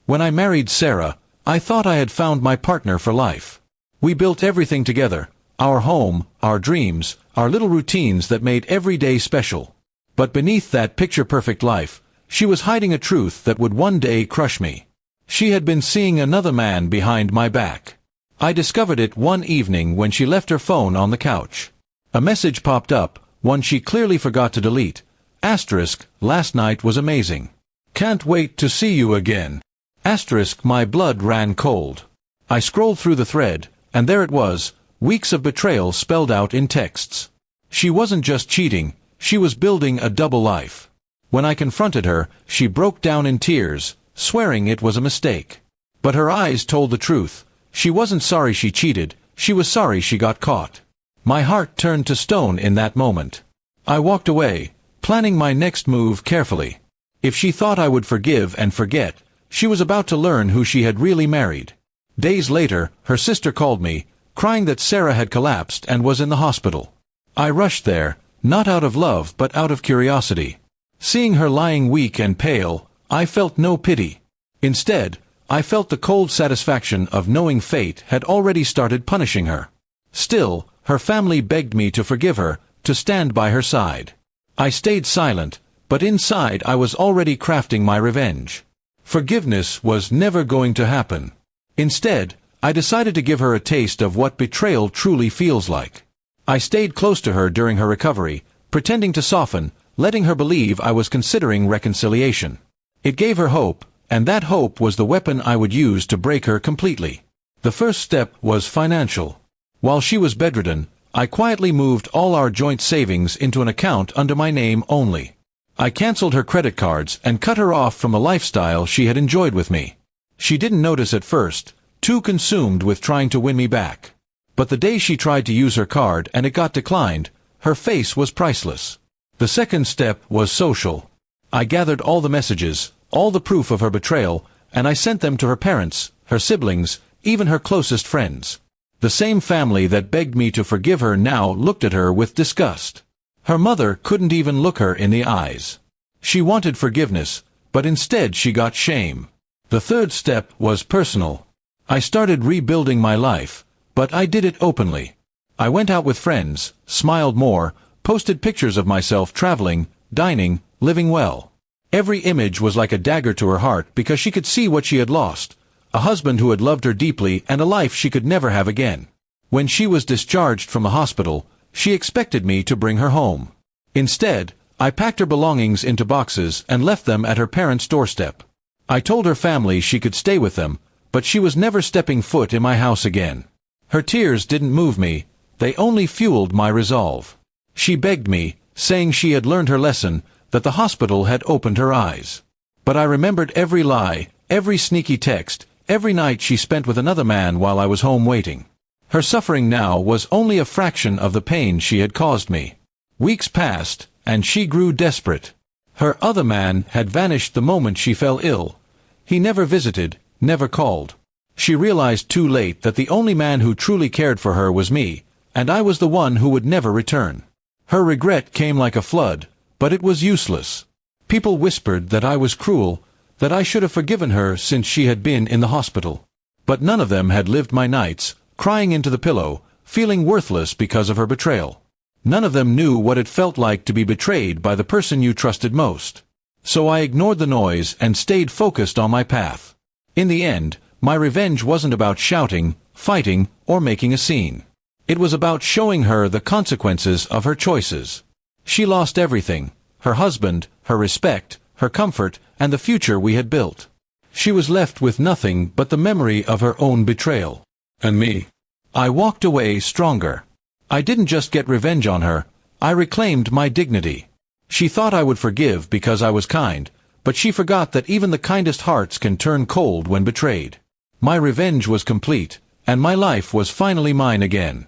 When I married Sarah, I thought I had found my partner for life. We built everything together, our home, our dreams, our little routines that made every day special. But beneath that picture-perfect life, she was hiding a truth that would one day crush me. She had been seeing another man behind my back. I discovered it one evening when she left her phone on the couch. A message popped up, one she clearly forgot to delete. Asterisk, last night was amazing. Can't wait to see you again. Asterisk, my blood ran cold. I scrolled through the thread, and there it was, weeks of betrayal spelled out in texts. She wasn't just cheating, she was building a double life. When I confronted her, she broke down in tears, swearing it was a mistake. But her eyes told the truth. She wasn't sorry she cheated, she was sorry she got caught. My heart turned to stone in that moment. I walked away, planning my next move carefully. If she thought I would forgive and forget, she was about to learn who she had really married. Days later, her sister called me, crying that Sarah had collapsed and was in the hospital. I rushed there, not out of love but out of curiosity. Seeing her lying weak and pale, I felt no pity. Instead, I felt the cold satisfaction of knowing fate had already started punishing her. Still, her family begged me to forgive her, to stand by her side. I stayed silent, but inside I was already crafting my revenge. Forgiveness was never going to happen. Instead, I decided to give her a taste of what betrayal truly feels like. I stayed close to her during her recovery, pretending to soften, letting her believe I was considering reconciliation. It gave her hope, and that hope was the weapon I would use to break her completely. The first step was financial. While she was bedridden, I quietly moved all our joint savings into an account under my name only. I canceled her credit cards and cut her off from a lifestyle she had enjoyed with me. She didn't notice at first, too consumed with trying to win me back. But the day she tried to use her card and it got declined, her face was priceless. The second step was social. I gathered all the messages, all the proof of her betrayal, and I sent them to her parents, her siblings, even her closest friends. The same family that begged me to forgive her now looked at her with disgust. Her mother couldn't even look her in the eyes. She wanted forgiveness, but instead she got shame. The third step was personal. I started rebuilding my life, but I did it openly. I went out with friends, smiled more, posted pictures of myself traveling, dining, living well. Every image was like a dagger to her heart because she could see what she had lost, a husband who had loved her deeply and a life she could never have again. When she was discharged from a hospital, she expected me to bring her home. Instead, I packed her belongings into boxes and left them at her parents' doorstep. I told her family she could stay with them, but she was never stepping foot in my house again. Her tears didn't move me, they only fueled my resolve. She begged me, saying she had learned her lesson, that the hospital had opened her eyes. But I remembered every lie, every sneaky text, every night she spent with another man while I was home waiting. Her suffering now was only a fraction of the pain she had caused me. Weeks passed, and she grew desperate. Her other man had vanished the moment she fell ill. He never visited, never called. She realized too late that the only man who truly cared for her was me, and I was the one who would never return. Her regret came like a flood, but it was useless. People whispered that I was cruel, that I should have forgiven her since she had been in the hospital. But none of them had lived my nights, crying into the pillow, feeling worthless because of her betrayal. None of them knew what it felt like to be betrayed by the person you trusted most. So I ignored the noise and stayed focused on my path. In the end, my revenge wasn't about shouting, fighting, or making a scene. It was about showing her the consequences of her choices. She lost everything, her husband, her respect, her comfort, and the future we had built. She was left with nothing but the memory of her own betrayal. And me. I walked away stronger. I didn't just get revenge on her, I reclaimed my dignity. She thought I would forgive because I was kind, but she forgot that even the kindest hearts can turn cold when betrayed. My revenge was complete, and my life was finally mine again.